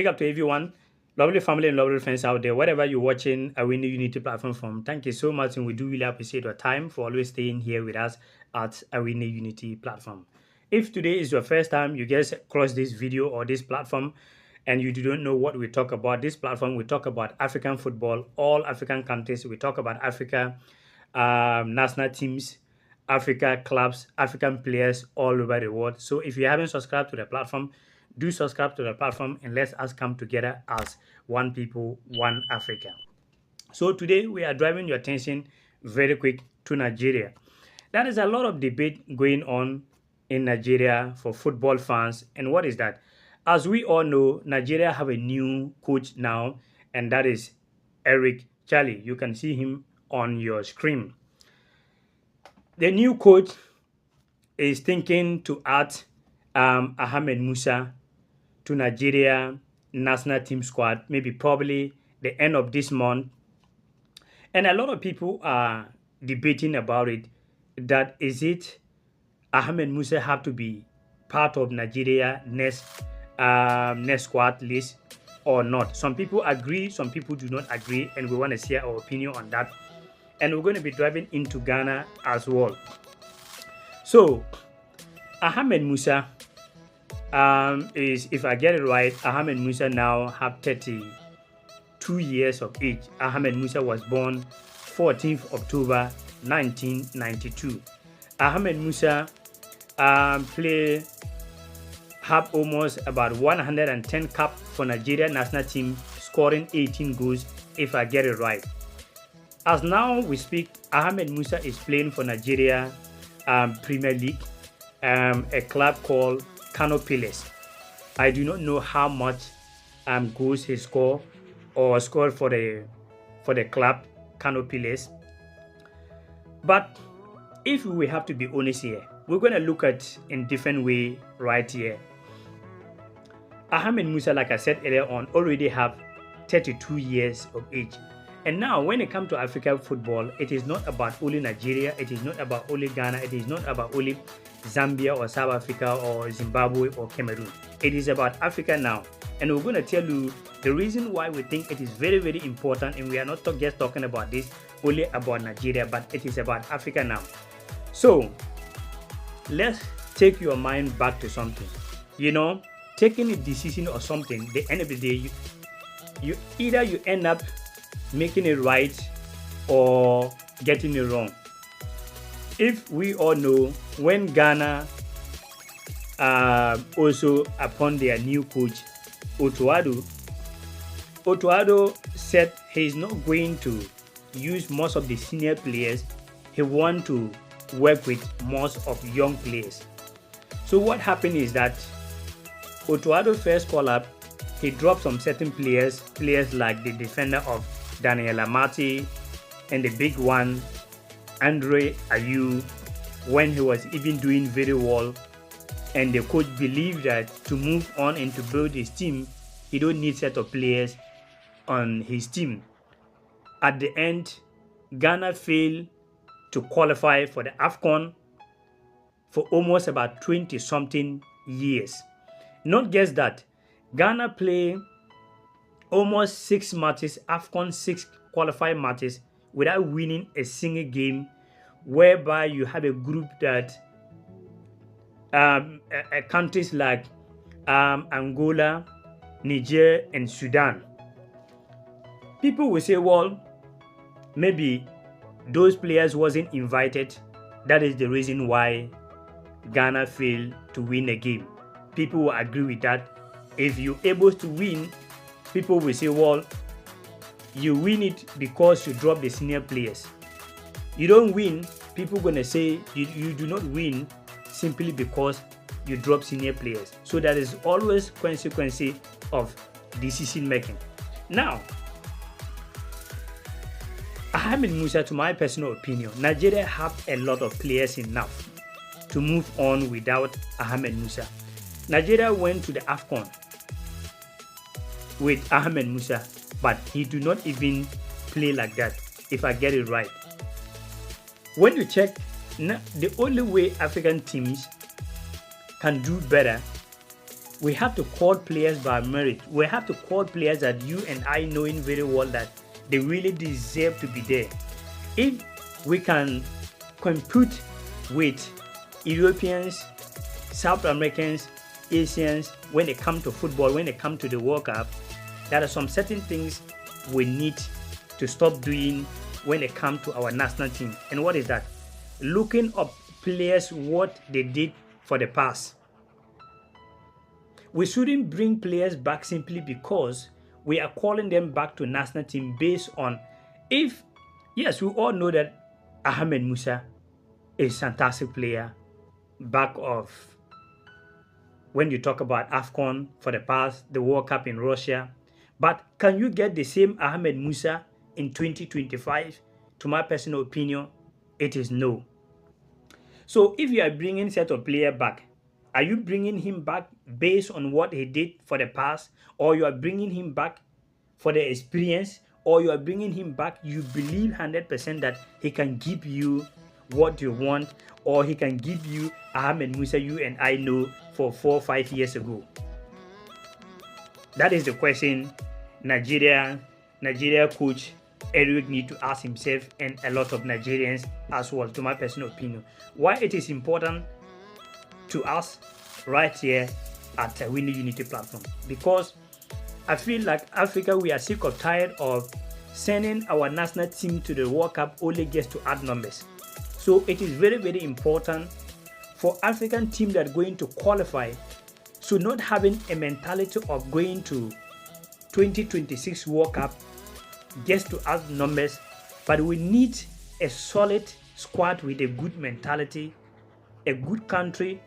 big up to everyone. Lovely family and lovely friends out there. Whatever you're watching Awini Unity platform from, thank you so much. And we do really appreciate your time for always staying here with us at Awini Unity platform. If today is your first time you guys cross this video or this platform and you don't know what we talk about, this platform, we talk about African football, all African countries. We talk about Africa, national teams, Africa clubs, African players all over the world. So if you haven't subscribed to the platform, do subscribe to the platform and let us come together as one people, one Africa. So today we are driving your attention very quick to Nigeria. There is a lot of debate going on in Nigeria for football fans. And what is that? As we all know, Nigeria have a new coach now, and that is Eric Chelle. You can see him on your screen. The new coach is thinking to add Ahmed Musa to Nigeria national team squad, maybe probably the end of this month. And a lot of people are debating about it, that is it Ahmed Musa have to be part of Nigeria next squad list or not. Some people agree, some people do not agree, and we want to share our opinion on that. And we're going to be driving into Ghana as well. So Ahmed Musa is, if I get it right, Ahmed Musa now have 32 years of age. Ahmed Musa was born 14th October 1992. Ahmed Musa have almost about 110 cap for Nigeria national team, scoring 18 goals, if I get it right. As now we speak, Ahmed Musa is playing for Nigeria Premier League, a club called Kano Pillars. I do not know how much goals he scored or scored for the club Kano Pillars. But if we have to be honest here, we're going to look at in different way right here. Ahmed Musa, like I said earlier on, already have 32 years of age. And now when it comes to African football, it is not about only Nigeria, it is not about only Ghana, it is not about only Zambia or South Africa or Zimbabwe or Cameroon. It is about Africa now. And we're going to tell you the reason why we think it is very, very important. And we are not just talking about this only about Nigeria, but it is about Africa now. So let's take your mind back to something. You know, taking a decision or something, the end of the day, you either you end up making it right or getting it wrong. If we all know, when Ghana also upon their new coach Otuado said he's not going to use most of the senior players. He want to work with most of young players. So what happened is that Otuado first call up, he dropped some certain players like the defender of Daniel Amati and the big one Andre Ayew, when he was even doing very well. And the coach believed that to move on and to build his team, he don't need set of players on his team. At the end, Ghana failed to qualify for the AFCON for almost about 20-something years. Not just that, Ghana play almost 6 matches, AFCON 6 qualifying matches, without winning a single game, whereby you have a group that countries like Angola, Niger, and Sudan. People will say, well, maybe those players wasn't invited. That is the reason why Ghana failed to win a game. People will agree with that. If you're able to win, people will say, well, you win it because you drop the senior players. You don't win, people gonna say you do not win simply because you drop senior players. So that is always consequence of decision making. Now, Ahmed Musa, to my personal opinion, Nigeria have a lot of players enough to move on without Ahmed Musa. Nigeria went to the AFCON with Ahmed Musa, but he do not even play like that, if I get it right. When you check, the only way African teams can do better we have to call players by merit. We have to call players that you and I knowing very well that they really deserve to be there. If we can compete with Europeans, South Americans, Asians when it comes to football, when it comes to the World Cup, there are some certain things we need to stop doing when it comes to our national team. And what is that? Looking up players, what they did for the past. We shouldn't bring players back simply because we are calling them back to national team based on yes, we all know that Ahmed Musa is a fantastic player back of when you talk about AFCON for the past, the World Cup in Russia. But can you get the same Ahmed Musa in 2025? To my personal opinion, it is no. So if you are bringing set of player back, are you bringing him back based on what he did for the past, or you are bringing him back for the experience, or you are bringing him back, you believe 100% that he can give you what you want, or he can give you Ahmed Musa you and I know for 4 or 5 years ago? That is the question Nigeria coach Eric need to ask himself, and a lot of Nigerians as well, to my personal opinion. Why it is important to us right here at Awini Unity platform, because I feel like Africa, we are sick of tired of sending our national team to the World Cup only just to add numbers. So it is very, very important for African team that are going to qualify, so not having a mentality of going to 2026 World Cup just to add numbers, but we need a solid squad with a good mentality, a good country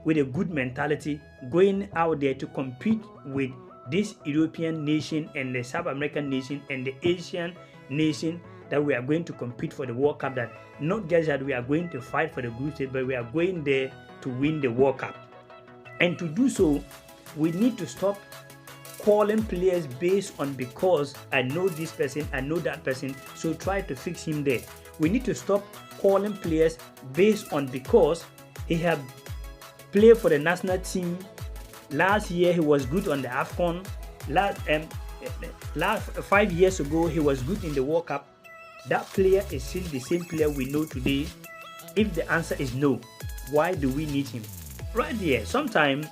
with a good mentality going out there to compete with this European nation and the South American nation and the Asian nation that we are going to compete for the World Cup. That not just that we are going to fight for the group stage, but we are going there to win the World Cup. And to do so, we need to stop calling players based on because I know this person, I know that person, so try to fix him there. We need to stop calling players based on because he have played for the national team. Last year he was good on the AFCON. Last 5 years ago he was good in the World Cup. That player is still the same player we know today. If the answer is no, why do we need him? Right here, sometimes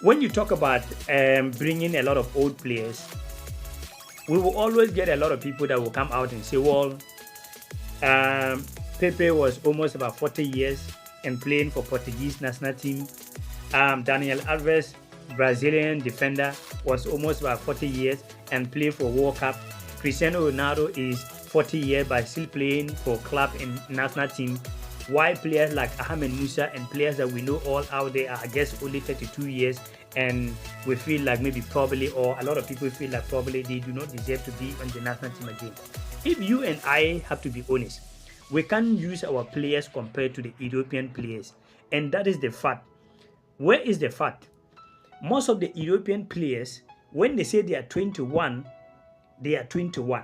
when you talk about bringing a lot of old players, we will always get a lot of people that will come out and say, well, Pepe was almost about 40 years and playing for Portuguese national team. Daniel Alves, Brazilian defender, was almost about 40 years and played for World Cup. Cristiano Ronaldo is 40 years but still playing for club and national team. Why players like Ahmed Musa and players that we know all out there are, I guess, only 32 years, and we feel like maybe probably, or a lot of people feel like probably they do not deserve to be on the national team again. If you and I have to be honest, we can't use our players compared to the European players, and that is the fact. Where is the fact? Most of the European players, when they say they are 21, they are 21.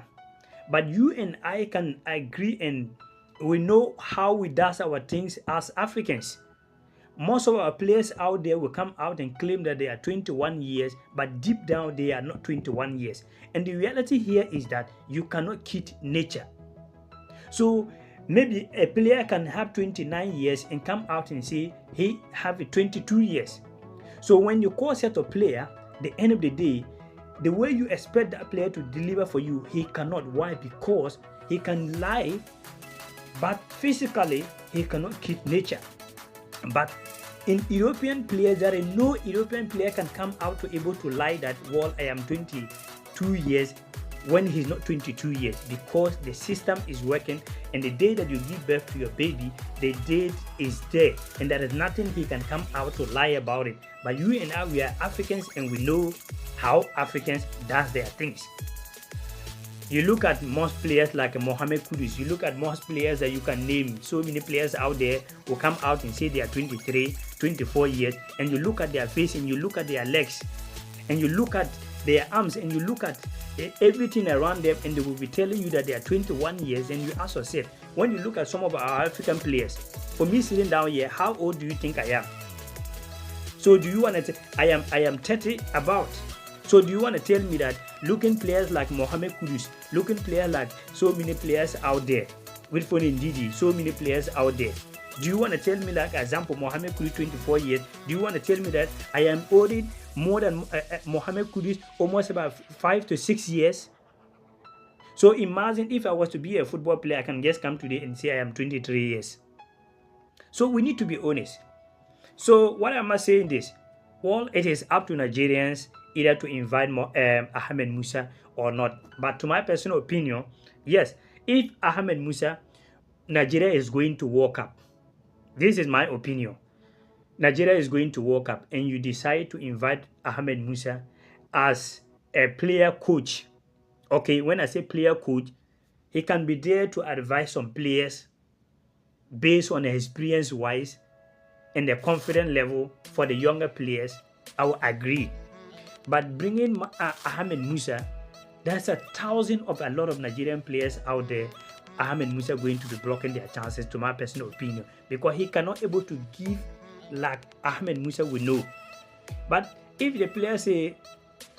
But you and I can agree, and we know how we do our things as Africans. Most of our players out there will come out and claim that they are 21 years, but deep down they are not 21 years. And the reality here is that you cannot cheat nature. So maybe a player can have 29 years and come out and say he have 22 years. So when you call set a player, the end of the day, the way you expect that player to deliver for you, he cannot. Why? Because he can lie, but physically he cannot keep nature. But in European players, there is no European player can come out to able to lie that, well, I am 22 years when he's not 22 years, because the system is working, and the day that you give birth to your baby, the date is there, and there is nothing he can come out to lie about it. But you and I, we are Africans, and we know how Africans does their things. You look at most players like Mohamed Kudus, you look at most players that you can name, so many players out there who come out and say they are 23, 24 years, and you look at their face, and you look at their legs, and you look at their arms, and you look at everything around them, and they will be telling you that they are 21 years, and you ask yourself, when you look at some of our African players, for me sitting down here, how old do you think I am? So do you want to? I am 30 about. So do you want to tell me that looking players like Mohamed Kudus, looking players like so many players out there, with Ndidi, so many players out there. Do you want to tell me, like example, Mohamed Kudus 24 years? Do you want to tell me that I am older more than Mohamed Kudus, almost about 5 to 6 years? So imagine if I was to be a football player, I can just come today and say I am 23 years. So we need to be honest. So what am I saying this? Well, it is up to Nigerians either to invite Ahmed Musa or not. But to my personal opinion, yes, if Ahmed Musa, Nigeria is going to World Cup. This is my opinion. Nigeria is going to World Cup and you decide to invite Ahmed Musa as a player coach. Okay, when I say player coach, he can be there to advise some players based on experience wise and the confidence level for the younger players. I will agree. But bringing Ahmed Musa, there's a lot of Nigerian players out there. Ahmed Musa going to be blocking their chances, to my personal opinion, because he cannot able to give like Ahmed Musa will know. But if the players say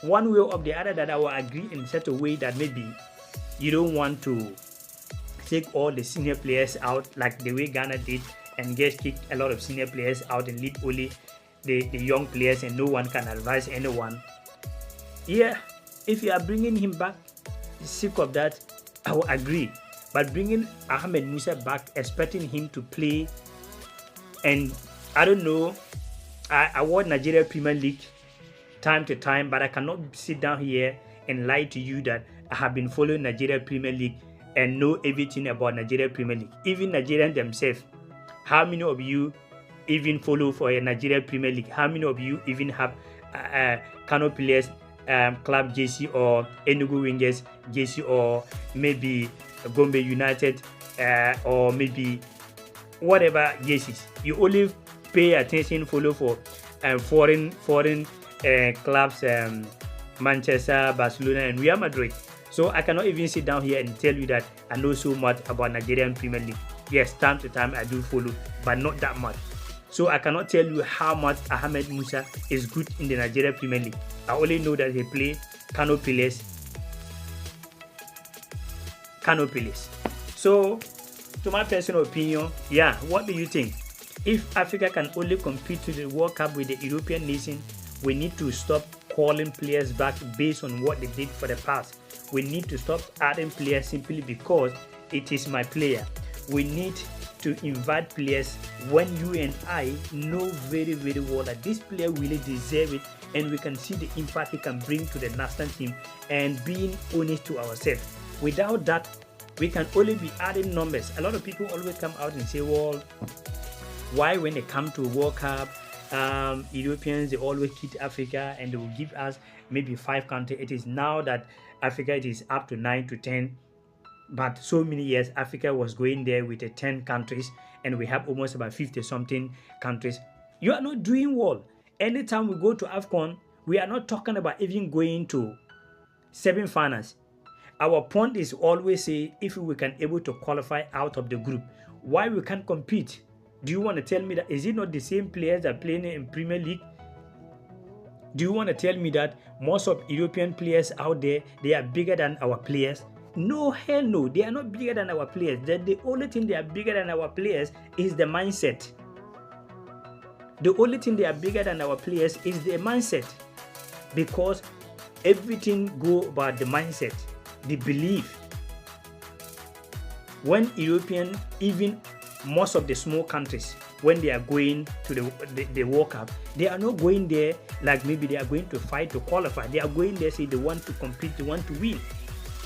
one way or the other, that I will agree in such a way that maybe you don't want to take all the senior players out like the way Ghana did and just kick a lot of senior players out and leave only the young players and no one can advise anyone. Yeah, if you are bringing him back, sick of that, I will agree. But bringing Ahmed Musa back, expecting him to play, and I don't know, I watch Nigeria Premier League time to time, but I cannot sit down here and lie to you that I have been following Nigeria Premier League and know everything about Nigeria Premier League. Even Nigerians themselves, how many of you even follow for a Nigeria Premier League? How many of you even have Kano players club JC or Enugu Rangers JC or maybe Gombe United or maybe whatever JCs? You only pay attention, follow for foreign clubs, Manchester, Barcelona, and Real Madrid. So I cannot even sit down here and tell you that I know so much about Nigerian Premier League. Yes, time to time I do follow, but not that much. So I cannot tell you how much Ahmed Musa is good in the Nigeria Premier League. I only know that he play Kano Pillars. So, to my personal opinion, yeah, what do you think? If Africa can only compete to the World Cup with the European nation, we need to stop calling players back based on what they did for the past. We need to stop adding players simply because it is my player. We need to invite players when you and I know very, very well that this player really deserves it and we can see the impact he can bring to the national team, and being honest to ourselves. Without that, we can only be adding numbers. A lot of people always come out and say, well, why when they come to World Cup, Europeans, they always cheat Africa and they will give us maybe 5 countries. It is now that Africa, it is up to 9 to 10. But so many years, Africa was going there with the 10 countries and we have almost about 50 something countries. You are not doing well. Anytime we go to AFCON, we are not talking about even going to semi-finals. Our point is always say if we can able to qualify out of the group, why we can't compete? Do you want to tell me that is it not the same players that are playing in Premier League? Do you want to tell me that most of European players out there, they are bigger than our players? No, hell no, they are not bigger than our players. The only thing they are bigger than our players is the mindset. The only thing they are bigger than our players is the mindset, because everything go about the mindset, the belief. When European, even most of the small countries, when they are going to the World Cup, they are not going there like maybe they are going to fight to qualify. They are going there say they want to compete, they want to win.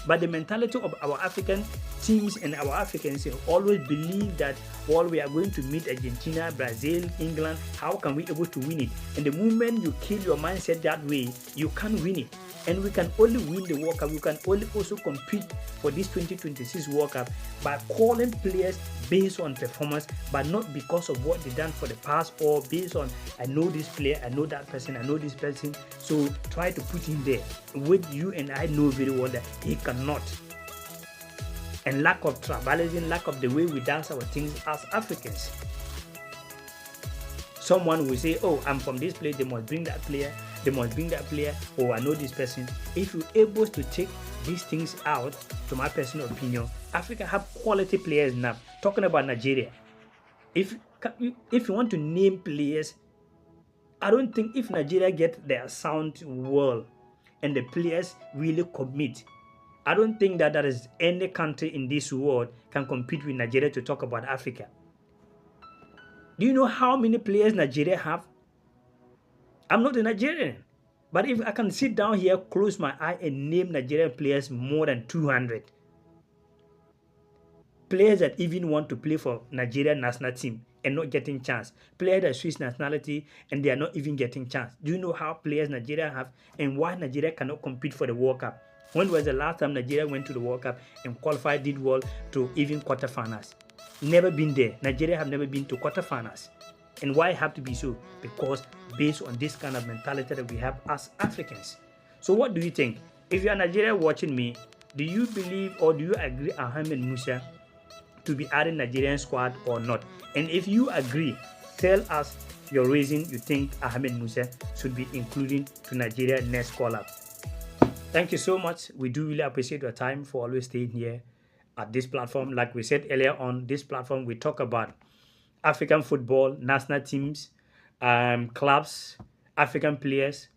But the mentality of our African teams and our Africans always believe that, well, we are going to meet Argentina, Brazil, England. How can we able to win it? And the moment you kill your mindset that way, you can't win it. And we can only win the World Cup. We can only also compete for this 2026 World Cup by calling players based on performance, but not because of what they done for the past or based on, I know this player, I know that person, I know this person. So try to put him there. With you and I know very well that he cannot. And lack of tribalism, lack of the way we dance our things as Africans. Someone will say, oh, I'm from this place, they must bring that player, they must bring that player, or I know this person. If you're able to take these things out, to my personal opinion, Africa have quality players now. Talking about Nigeria, if you want to name players, I don't think if Nigeria get their sound well and the players really commit, I don't think that there is any country in this world can compete with Nigeria to talk about Africa. Do you know how many players Nigeria have? I'm not a Nigerian, but if I can sit down here, close my eye and name Nigerian players more than 200. Players that even want to play for Nigerian national team and not getting chance. Players that Swiss nationality and they are not even getting chance. Do you know how players Nigeria have and why Nigeria cannot compete for the World Cup? When was the last time Nigeria went to the World Cup and qualified, did well to even quarterfinals? Never been there. Nigeria have never been to quarterfinals. And why it have to be so? Because based on this kind of mentality that we have as Africans. So what do you think? If you are Nigeria watching me, do you believe or do you agree Ahmed Musa to be added Nigerian squad or not? And if you agree, tell us your reason you think Ahmed Musa should be included to Nigeria next call-up. Thank you so much. We do really appreciate your time for always staying here at this platform. Like we said earlier on this platform, we talk about African football, national teams, clubs, African players.